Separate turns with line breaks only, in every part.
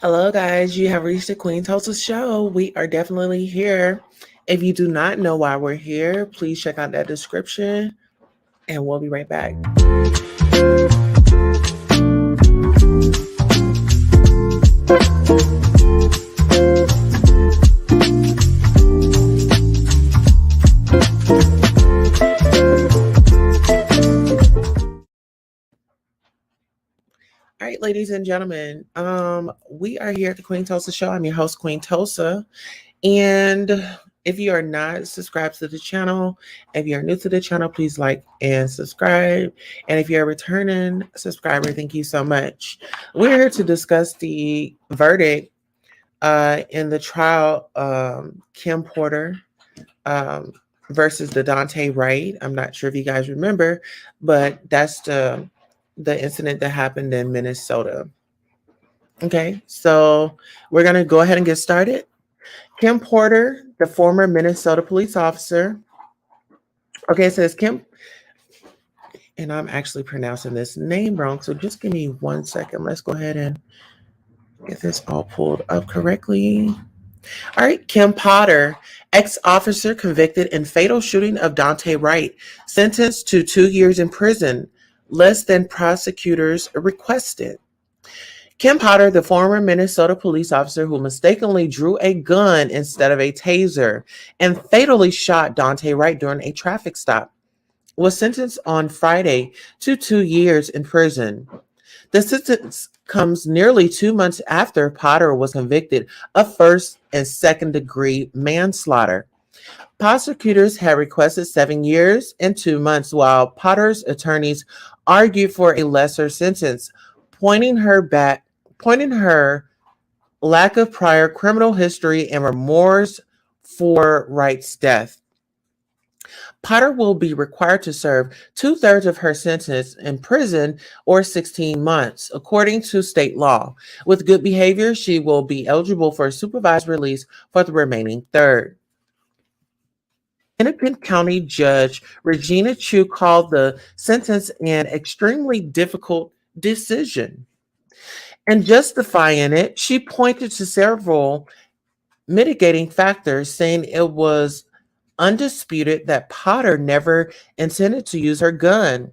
Hello, guys. You have reached the Queen Tulsa Show. We are definitely here. If you do not know why we're here, please check out that description and we'll be right back. All right, ladies and gentlemen, we are here at the Queen Tulsa Show. I'm your host, Queen Tulsa. And if you are not subscribed to the channel, if you're new to the channel, please like and subscribe. And if you're a returning subscriber, thank you so much. We're here to discuss the verdict in the trial, Kim Porter um, versus the Dante Wright. I'm not sure if you guys remember, but that's the incident that happened in Minnesota. Okay, so we're gonna go ahead and get started. Kim Porter, the former Minnesota police officer. Okay, it says Kim, and I'm actually pronouncing this name wrong, so just give me 1 second. Let's go ahead and get this all pulled up correctly. All right, Kim Potter, ex-officer convicted in fatal shooting of Dante Wright, sentenced to 2 years in prison, less than prosecutors requested. Kim Potter, the former Minnesota police officer who mistakenly drew a gun instead of a taser and fatally shot Dante Wright during a traffic stop, was sentenced on Friday to 2 years in prison. The sentence comes nearly 2 months after Potter was convicted of first and second degree manslaughter. Prosecutors had requested 7 years and 2 months, while Potter's attorneys argued for a lesser sentence, pointing her lack of prior criminal history and remorse for Wright's death. Potter will be required to serve 2/3 of her sentence in prison or 16 months, according to state law. With good behavior, she will be eligible for supervised release for the remaining third. Hennepin County Judge Regina Chu called the sentence an extremely difficult decision. In justifying it, she pointed to several mitigating factors, saying it was undisputed that Potter never intended to use her gun.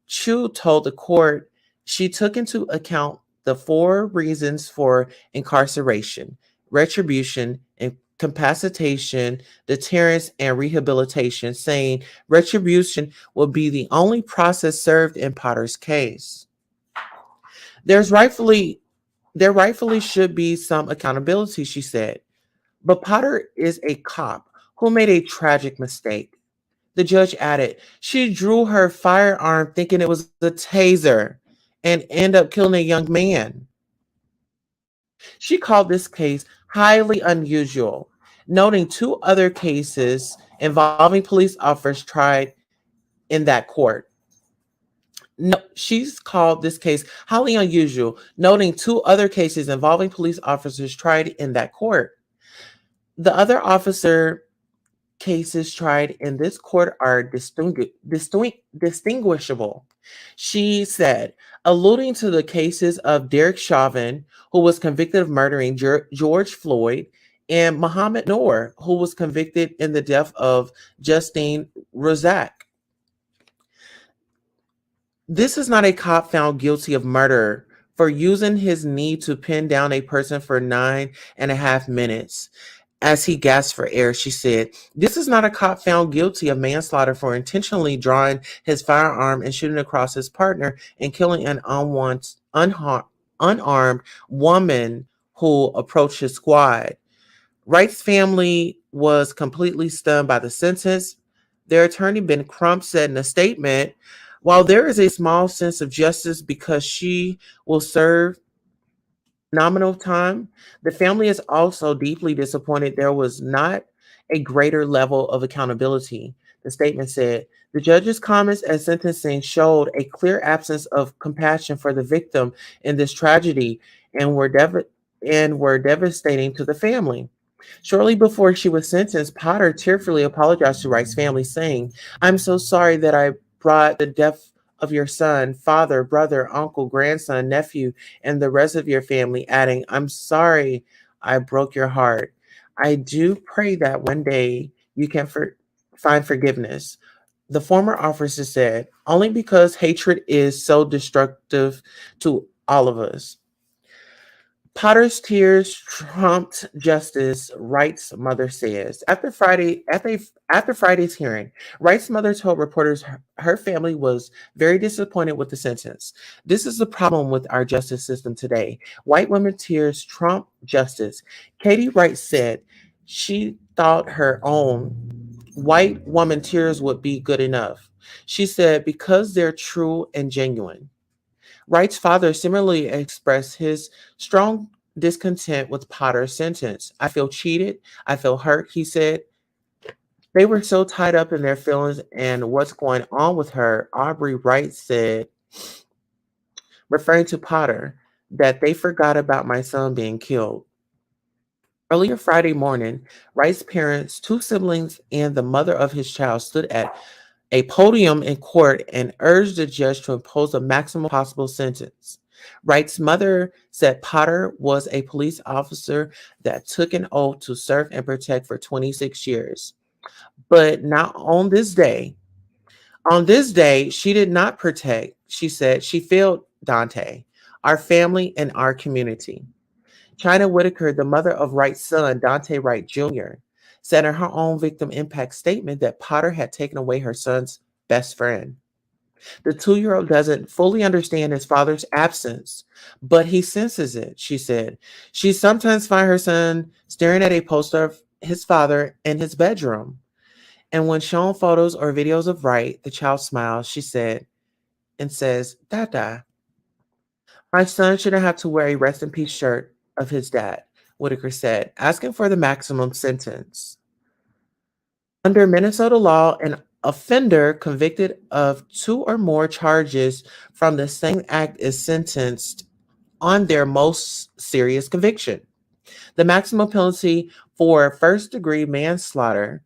Chu told the court she took into account the four reasons for incarceration: retribution, incapacitation, deterrence, and rehabilitation, saying retribution will be the only process served in Potter's case. There's rightfully there rightfully should be some accountability, she said. But Potter is a cop who made a tragic mistake. The judge added, she drew her firearm thinking it was a taser and ended up killing a young man. She called this case highly unusual, noting two other cases involving police officers tried in that court. No, she's called this case highly unusual, noting two other cases involving police officers tried in that court. The other officer cases tried in this court are distinguishable, she said, alluding to the cases of Derek Chauvin, who was convicted of murdering George Floyd, and Muhammad Noor, who was convicted in the death of Justine Rozak. This is not a cop found guilty of murder for using his knee to pin down a person for 9.5 minutes. As he gasped for air, she said, this is not a cop found guilty of manslaughter for intentionally drawing his firearm and shooting across his partner and killing an unarmed woman who approached his squad. Wright's family was completely stunned by the sentence. Their attorney, Ben Crump, said in a statement, while there is a small sense of justice because she will serve nominal time, the family is also deeply disappointed there was not a greater level of accountability. The statement said, the judge's comments at sentencing showed a clear absence of compassion for the victim in this tragedy and were devastating to the family. Shortly before she was sentenced, Potter tearfully apologized to Wright's family, saying, I'm so sorry that I brought the death of your son, father, brother, uncle, grandson, nephew, and the rest of your family, adding, I'm sorry I broke your heart. I do pray that one day you can find forgiveness. The former officer said, only because hatred is so destructive to all of us. Potter's tears trumped justice, Wright's mother says. After Friday's hearing, Wright's mother told reporters her family was very disappointed with the sentence. This is the problem with our justice system today. White women tears trump justice. Katie Wright said she thought her own white woman tears would be good enough. She said because they're true and genuine. Wright's father similarly expressed his strong discontent with Potter's sentence. I feel cheated. I feel hurt, he said. They were so tied up in their feelings and what's going on with her, Aubrey Wright said, referring to Potter, that they forgot about my son being killed. Earlier Friday morning, Wright's parents, two siblings, and the mother of his child stood at a podium in court and urged the judge to impose the maximum possible sentence. Wright's mother said Potter was a police officer that took an oath to serve and protect for 26 years. But not on this day. On this day, she did not protect. She said she failed Dante, our family, and our community. China Whitaker, the mother of Wright's son, Dante Wright Jr., said in her own victim impact statement that Potter had taken away her son's best friend. The 2-year-old doesn't fully understand his father's absence, but he senses it, she said. She sometimes finds her son staring at a poster of his father in his bedroom. And when shown photos or videos of Wright, the child smiles, she said, and says, Dada. My son shouldn't have to wear a rest in peace shirt of his dad, Whitaker said, asking for the maximum sentence. Under Minnesota law, an offender convicted of two or more charges from the same act is sentenced on their most serious conviction. The maximum penalty for first degree manslaughter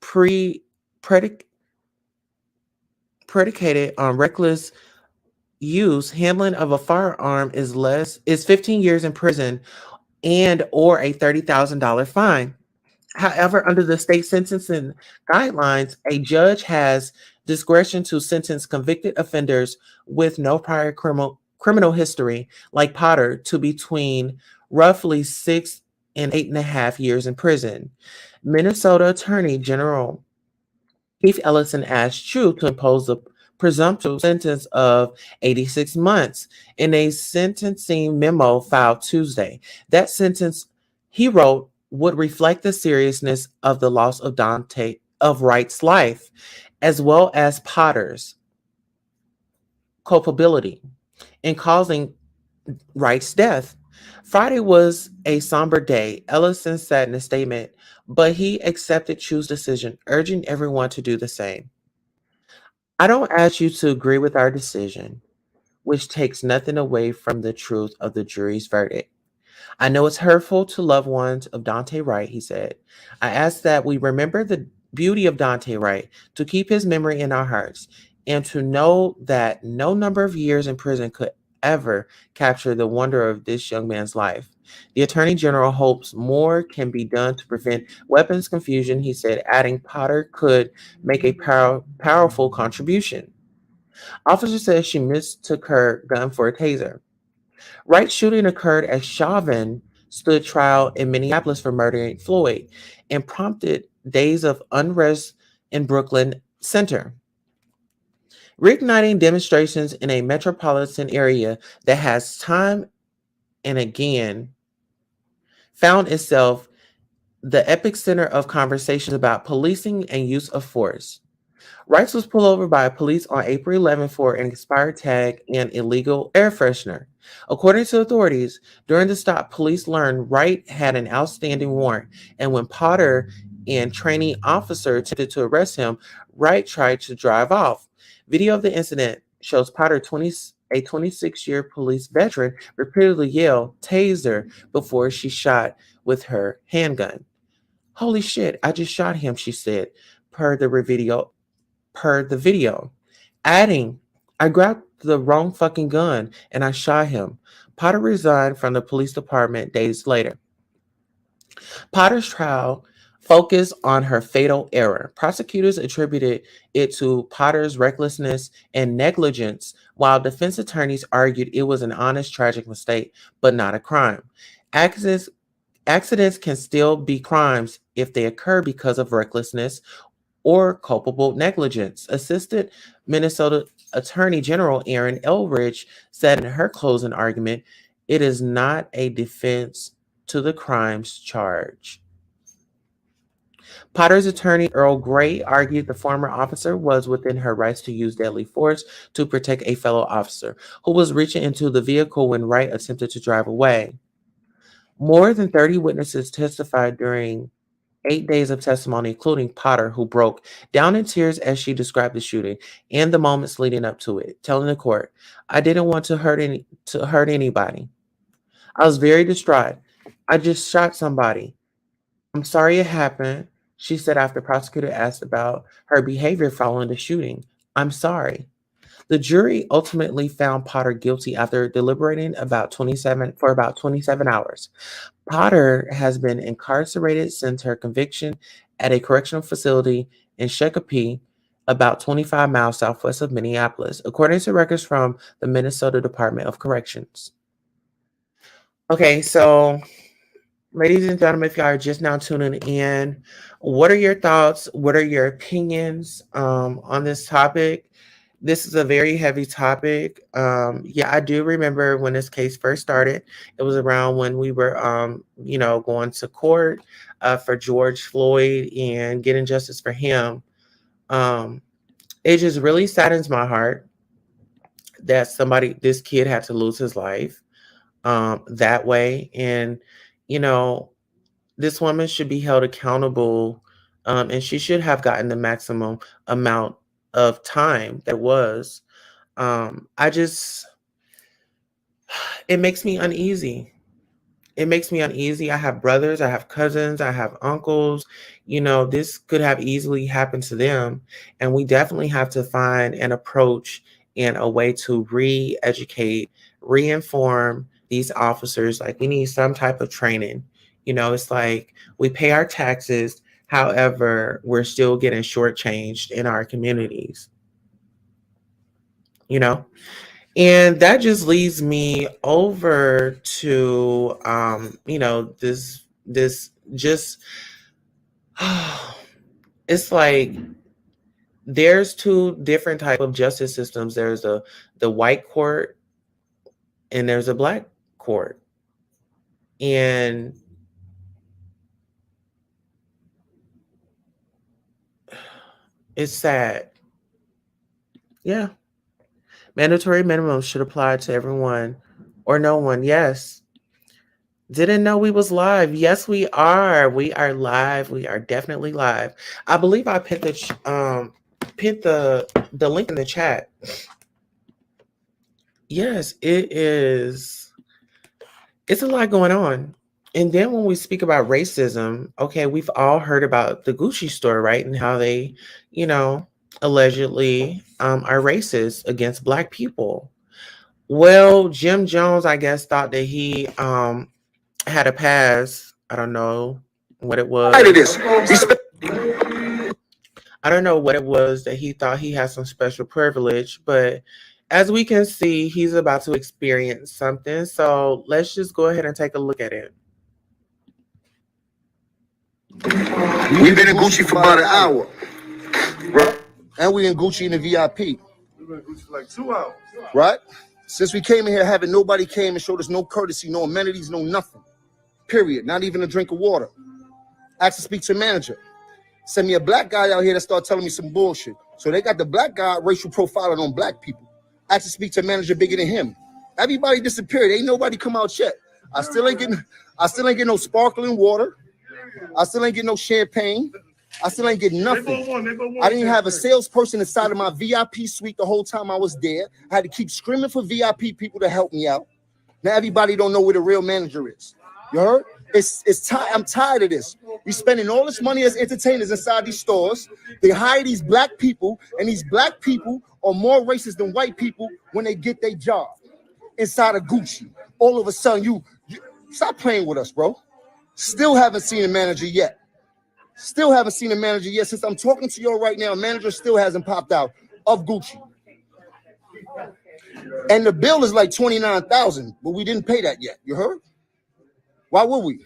pre predicated on reckless use, handling of a firearm is 15 years in prison and or a $30,000 fine. However, under the state sentencing guidelines, a judge has discretion to sentence convicted offenders with no prior criminal history, like Potter, to between roughly 6 and 8.5 years in prison. Minnesota Attorney General Keith Ellison asked Chu to impose a presumptive sentence of 86 months in a sentencing memo filed Tuesday. That sentence, he wrote, would reflect the seriousness of the loss of Wright's life, as well as Potter's culpability in causing Wright's death. Friday was a somber day, Ellison said in a statement, but he accepted Chu's decision, urging everyone to do the same. I don't ask you to agree with our decision, which takes nothing away from the truth of the jury's verdict. I know it's hurtful to loved ones of Dante Wright, he said. I ask that we remember the beauty of Dante Wright, to keep his memory in our hearts, and to know that no number of years in prison could ever capture the wonder of this young man's life. The Attorney General hopes more can be done to prevent weapons confusion, he said, adding Potter could make a powerful contribution. Officer says she mistook her gun for a taser. Wright's shooting occurred as Chauvin stood trial in Minneapolis for murdering Floyd and prompted days of unrest in Brooklyn Center, reigniting demonstrations in a metropolitan area that has time and again found itself the epicenter of conversations about policing and use of force. Rice was pulled over by police on April 11 for an expired tag and illegal air freshener. According to authorities, during the stop, police learned Wright had an outstanding warrant, and when Potter and trainee officer attempted to arrest him, Wright tried to drive off. Video of the incident shows Potter, a 26-year police veteran, repeatedly yell, "Taser," before she shot with her handgun. Holy shit, I just shot him, she said, per the video per the video. adding, I grabbed the wrong fucking gun and I shot him. Potter resigned from the police department days later. Potter's trial focused on her fatal error. Prosecutors attributed it to Potter's recklessness and negligence, while defense attorneys argued it was an honest, tragic mistake, but not a crime. Accidents, accidents can still be crimes if they occur because of recklessness or culpable negligence. Assistant Minnesota Attorney General Erin Elridge said in her closing argument, it is not a defense to the crimes charged. Potter's attorney Earl Gray argued the former officer was within her rights to use deadly force to protect a fellow officer who was reaching into the vehicle when Wright attempted to drive away. More than 30 witnesses testified during 8 days of testimony, including Potter, who broke down in tears as she described the shooting and the moments leading up to it, telling the court, "I didn't want to hurt anybody. I was very distraught. I just shot somebody. I'm sorry it happened," she said after prosecutor asked about her behavior following the shooting. "I'm sorry." The jury ultimately found Potter guilty after deliberating about 27 hours. Potter has been incarcerated since her conviction at a correctional facility in Shakopee, about 25 miles southwest of Minneapolis, according to records from the Minnesota Department of Corrections. Okay, so ladies and gentlemen, if y'all are just now tuning in, what are your thoughts? What are your opinions on this topic? This is a very heavy topic. Yeah, I do remember when this case first started. It was around when we were, going to court for George Floyd and getting justice for him. Um, it just really saddens my heart that this kid had to lose his life that way. And, you know, this woman should be held accountable, and she should have gotten the maximum amount of time that was. I just, it makes me uneasy. It makes me uneasy. I have brothers, I have cousins, I have uncles. This could have easily happened to them. And we definitely have to find an approach and a way to re educate, re-inform these officers. Like, we need some type of training. It's like we pay our taxes. However, we're still getting shortchanged in our communities, you know? And that just leads me over to this just it's like there's two different type of justice systems. There's the white court and there's a black court. And it's sad. Yeah. Mandatory minimums should apply to everyone or no one. Yes. Didn't know we was live. Yes, we are. We are live. We are definitely live. I believe I put the link in the chat. Yes, it is. It's a lot going on. And then when we speak about racism, okay, we've all heard about the Gucci store, right? And how they, allegedly are racist against Black people. Well, Jim Jones, I guess, thought that he had a pass. I don't know what it was. I don't know what it was that he thought he had some special privilege, but as we can see, he's about to experience something. So let's just go ahead and take a look at it.
We've been in Gucci for about an hour. And we in Gucci in the VIP. We've been in Gucci for like 2 hours. Right? Since we came in here, having nobody came and showed us no courtesy, no amenities, no nothing. Period. Not even a drink of water. Asked to speak to a manager. Send me a black guy out here that started telling me some bullshit. So they got the black guy racial profiling on Black people. Asked to speak to a manager bigger than him. Everybody disappeared. Ain't nobody come out yet. I still ain't getting no sparkling water. I still ain't getting no champagne. I still ain't getting nothing. I didn't have a salesperson inside of my VIP suite the whole time I was there. I had to keep screaming for VIP people to help me out. Now everybody don't know where the real manager is. You heard? I'm tired of this. We spending all this money as entertainers inside these stores. They hire these Black people, and these Black people are more racist than white people when they get their job inside of Gucci. All of a sudden, you stop playing with us, bro. Still haven't seen a manager yet. Still haven't seen a manager yet. Since I'm talking to you right now, a manager still hasn't popped out of Gucci. And the bill is like $29,000, but we didn't pay that yet. You heard? Why would we?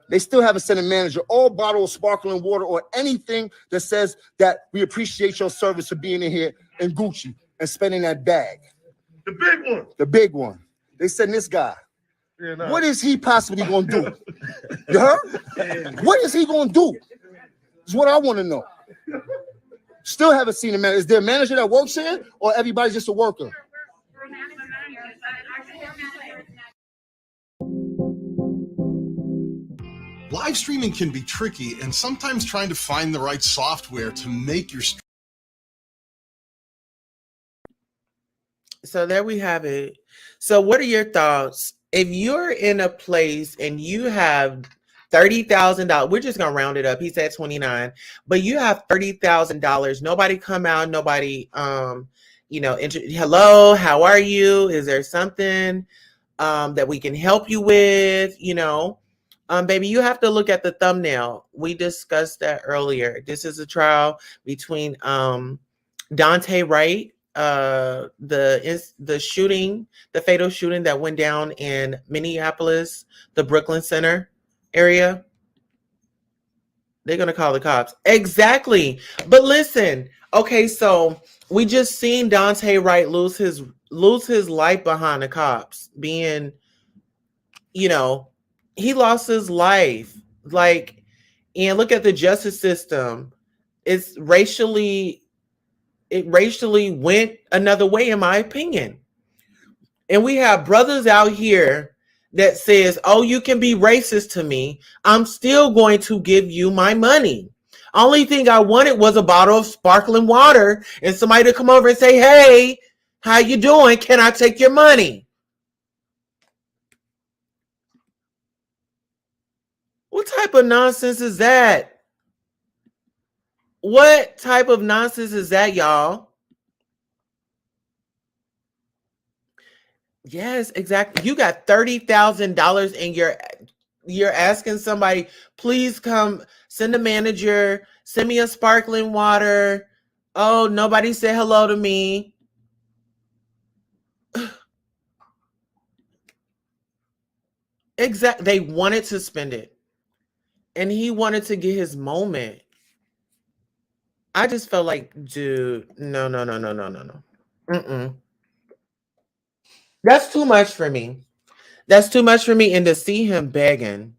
They still haven't sent a manager or bottle of sparkling water or anything that says that we appreciate your service for being in here in Gucci and spending that bag.
The big one.
The big one. They sent this guy. Yeah, no. What is he possibly going to do? You heard? What is he going to do? Is what I want to know. Still haven't seen a manager. Is there a manager that works here or everybody's just a worker?
Live streaming can be tricky, and sometimes trying to find the right software to make your
So there we have it. So what are your thoughts? If you're in a place and you have $30,000, we're just gonna round it up. He said 29, but you have $30,000. Nobody come out. Nobody, hello, how are you? Is there something that we can help you with? Baby, you have to look at the thumbnail. We discussed that earlier. This is a trial between Dante Wright, the shooting, the fatal shooting that went down in Minneapolis, the Brooklyn Center area. They're gonna call the cops. Exactly. But listen, okay, so we just seen Dante Wright lose his life behind the cops, being, he lost his life. And look at the justice system. It racially went another way, in my opinion. And we have brothers out here that says, oh, you can be racist to me. I'm still going to give you my money. Only thing I wanted was a bottle of sparkling water and somebody to come over and say, hey, how you doing? Can I take your money? What type of nonsense is that? What type of nonsense is that, y'all? Yes, exactly. You got $30,000 and you're asking somebody, please come, send a manager, send me a sparkling water. Oh, nobody said hello to me. Exactly. They wanted to spend it. And he wanted to get his moment. I just felt like, dude, no. Mm-mm. That's too much for me. That's too much for me. And to see him begging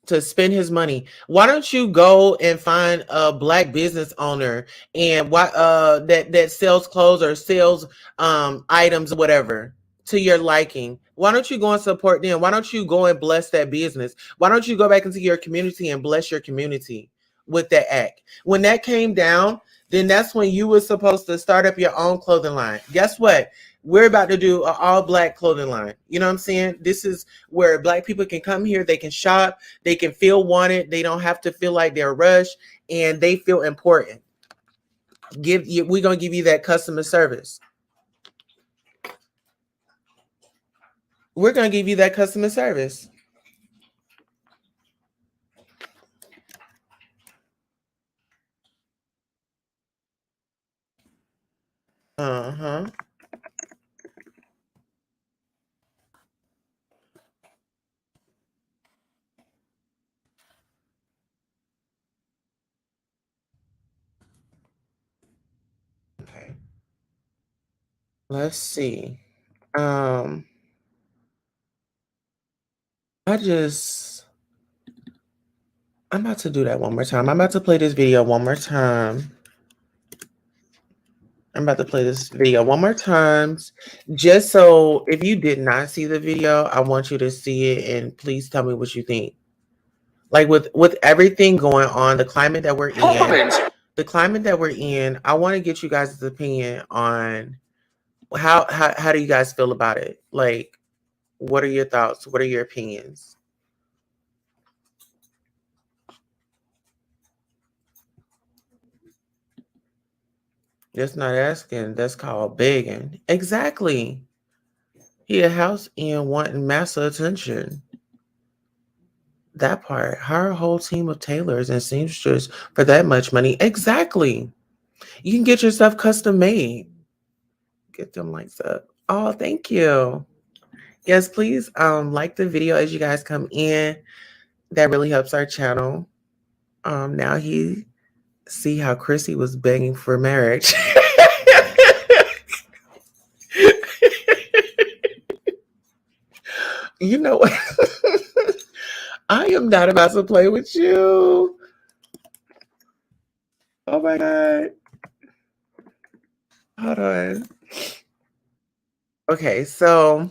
to spend his money, why don't you go and find a black business owner and that sells clothes or sells items or whatever to your liking? Why don't you go and support them? Why don't you go and bless that business? Why don't you go back into your community and bless your community with that act? When that came down, then that's when you were supposed to start up your own clothing line. Guess what? We're about to do an all black clothing line. You know what I'm saying? This is where black people can come here. They can shop. They can feel wanted. They don't have to feel like they're rushed, and they feel important. We're going to give you that customer service. We're going to give you that customer service. Uh-huh. Okay. Let's see. I'm about to do that one more time. I'm about to play this video one more time. Just so if you did not see the video, I want you to see it and please tell me what you think. Like with everything going on, the climate that we're in, I want to get you guys' opinion on how do you guys feel about it? Like, what are your thoughts? What are your opinions? That's not asking. That's called begging. Exactly. He a house and wanting massa attention. That part. Hire a whole team of tailors and seamsters for that much money. Exactly. You can get yourself custom made. Get them lights up. Oh, thank you. Yes, please like the video as you guys come in. That really helps our channel. Now he see how Chrissy was begging for marriage. You know what? I am not about to play with you. Oh my God. Hold on. Okay, so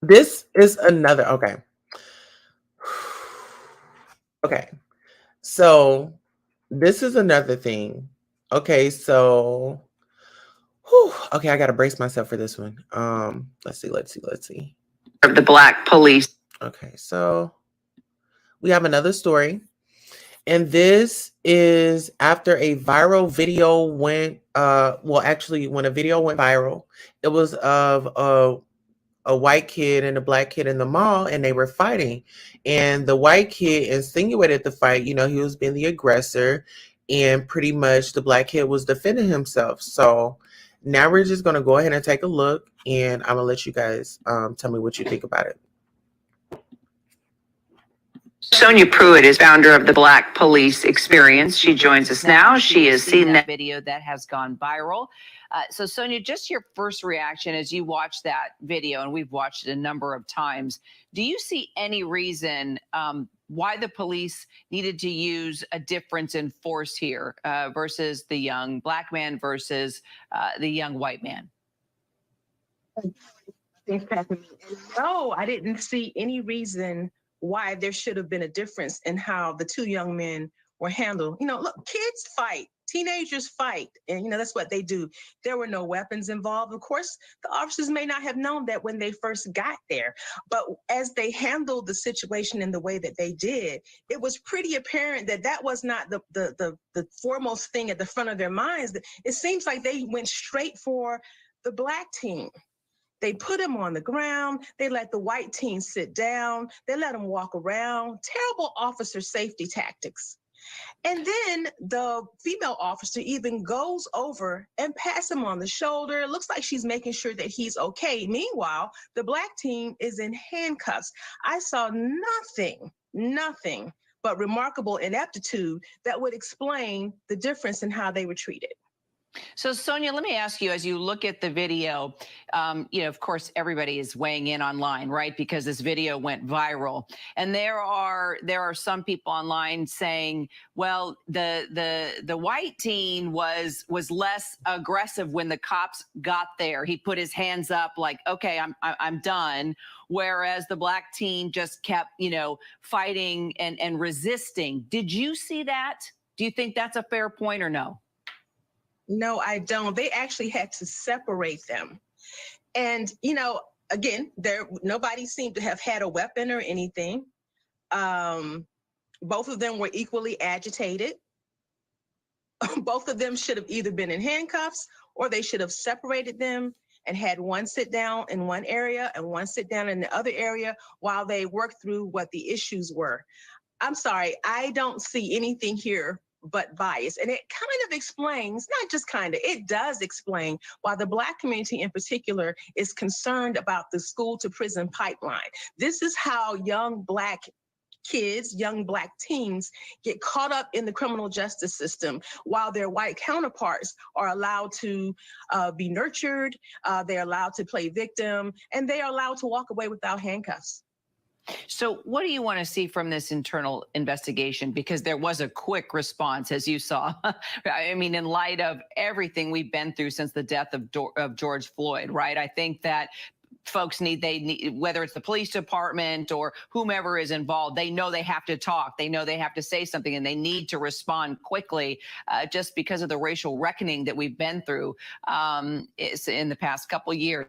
this is another, okay. Okay, so this is another thing. Okay, so, okay, I gotta brace myself for this one. Let's see.
Of the Black police.
Okay, so we have another story. And this is after a viral video went, well, actually, when a video went viral, it was of a white kid and a black kid in the mall, and they were fighting. And the white kid insinuated the fight, you know, he was being the aggressor, and pretty much the black kid was defending himself. So now we're just going to go ahead and take a look, and I'm going to let you guys tell me what you think about it.
Sonia Pruitt is founder of the Black Police Experience. She joins us now. She has seen that video that has gone viral. So Sonia, just your first reaction as you watch that video, and we've watched it a number of times, do you see any reason why the police needed to use a difference in force here versus the young black man versus the young white man?
No, I didn't see any reason why there should have been a difference in how the two young men were handled. You know, look, kids fight, teenagers fight, and, you know, that's what they do. There were no weapons involved. Of course, the officers may not have known that when they first got there, but as they handled the situation in the way that they did, it was pretty apparent that that was not the foremost thing at the front of their minds. It seems like they went straight for the black team. They put him on the ground. They let the white team sit down. They let him walk around. Terrible officer safety tactics. And then the female officer even goes over and pats him on the shoulder. It looks like she's making sure that he's okay. Meanwhile, the black team is in handcuffs. I saw nothing but remarkable ineptitude that would explain the difference in how they were treated.
So, Sonia, let me ask you, as you look at the video, you know, of course, everybody is weighing in online, right? Because this video went viral. And there are some people online saying, well, the white teen was less aggressive when the cops got there. He put his hands up like, okay, I'm done. Whereas the black teen just kept, you know, fighting and resisting. Did you see that? Do you think that's a fair point or no?
No, I don't. They actually had to separate them. And, you know, again, nobody seemed to have had a weapon or anything. Both of them were equally agitated. Both of them should have either been in handcuffs, or they should have separated them and had one sit down in one area and one sit down in the other area while they worked through what the issues were. I'm sorry, I don't see anything here but bias. And it kind of explains, not just kind of, it does explain why the black community in particular is concerned about the school to prison pipeline. This is how young black kids, young black teens get caught up in the criminal justice system while their white counterparts are allowed to be nurtured, they're allowed to play victim, and they are allowed to walk away without handcuffs.
So what do you want to see from this internal investigation? Because there was a quick response, as you saw. I mean, in light of everything we've been through since the death of George Floyd, right? I think that folks need, whether it's the police department or whomever is involved, they know they have to talk. They know they have to say something, and they need to respond quickly just because of the racial reckoning that we've been through in the past couple years.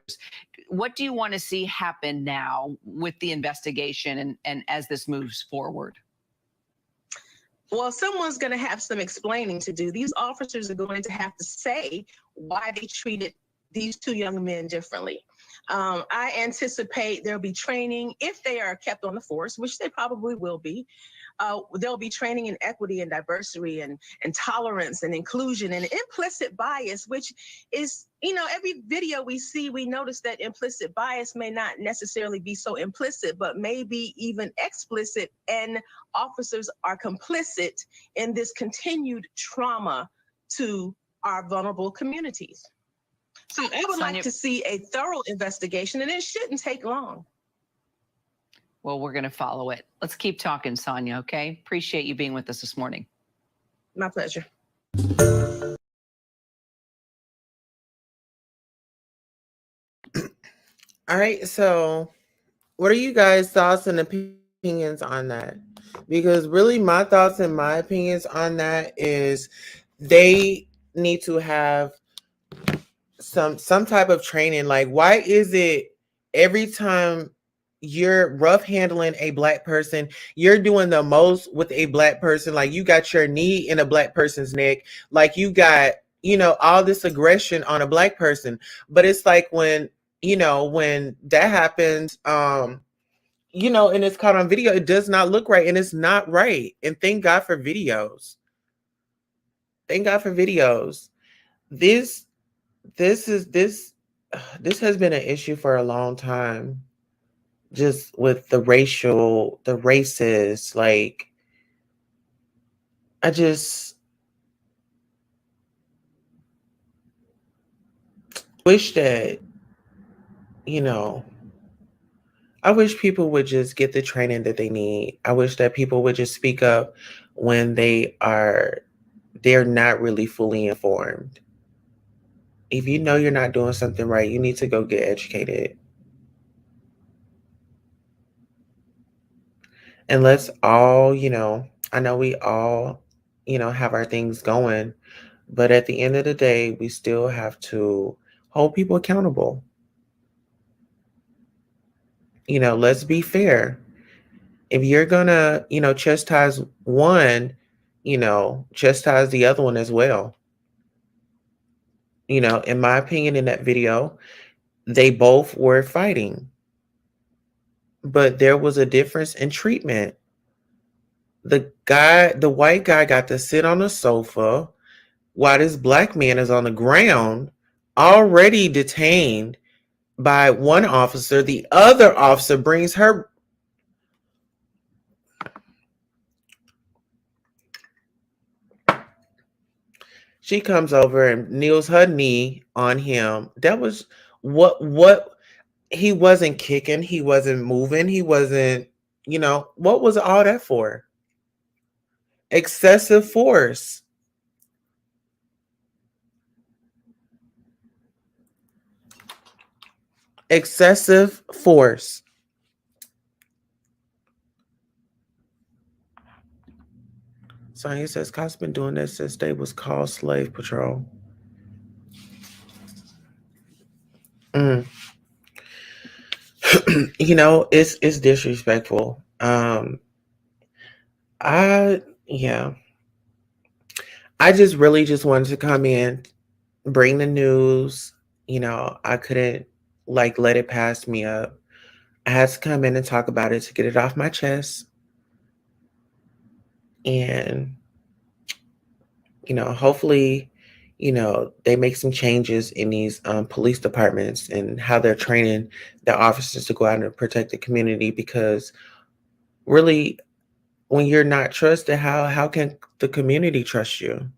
What do you want to see happen now with the investigation and as this moves forward?
Well, someone's going to have some explaining to do. These officers are going to have to say why they treated these two young men differently. I anticipate there'll be training if they are kept on the force, which they probably will be. There'll be training in equity and diversity and tolerance and inclusion and implicit bias, which is, every video we see, we notice that implicit bias may not necessarily be so implicit, but maybe even explicit, and officers are complicit in this continued trauma to our vulnerable communities. So I would like to see a thorough investigation, and it shouldn't take long.
Well, we're going to follow it. Let's keep talking, Sonia, okay? Appreciate you being with us this morning.
My pleasure.
All right, so what are you guys' thoughts and opinions on that? Because really my thoughts and my opinions on that is they need to have some type of training. Like, why is it every time you're rough handling a black person, you're doing the most with a black person? Like, you got your knee in a black person's neck, like you got, all this aggression on a black person. But it's like when when that happens, and it's caught on video, it does not look right, and it's not right. And thank God for videos. Thank God for videos. This this is this has been an issue for a long time, just with the races. Like, I just wish that, I wish people would just get the training that they need. I wish that people would just speak up when they're not really fully informed. If you know you're not doing something right, you need to go get educated. And let's all, I know we all, have our things going, but at the end of the day, we still have to hold people accountable. Let's be fair. If you're gonna, chastise one, chastise the other one as well. In my opinion, in that video, they both were fighting, but there was a difference in treatment. The white guy got to sit on the sofa while this black man is on the ground, already detained by one officer. The other officer brings her. She comes over and kneels her knee on him. That was what he wasn't kicking, he wasn't moving, he wasn't, what was all that for? Excessive force. Excessive force. Sonya says cops been doing this since they was called slave patrol. Mm. It's disrespectful. Yeah. I just really just wanted to come in, bring the news. I couldn't let it pass me up. I had to come in and talk about it to get it off my chest. And, hopefully, they make some changes in these police departments and how they're training their officers to go out and protect the community. Because really, when you're not trusted, how can the community trust you?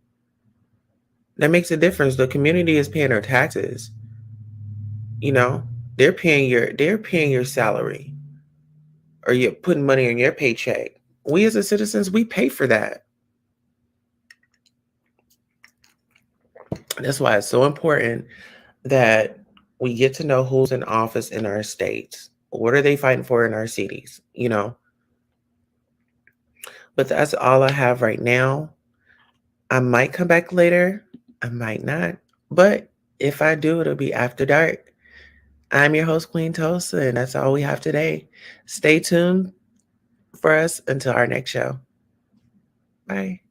That makes a difference. The community is paying their taxes. They're paying your salary, or you're putting money in your paycheck. We as citizens, we pay for that. That's why it's so important that we get to know who's in office in our states. What are they fighting for in our cities? But that's all I have right now. I might come back later. I might not. But if I do, it'll be after dark. I'm your host, Queen Tosa, and that's all we have today. Stay tuned for us until our next show. Bye.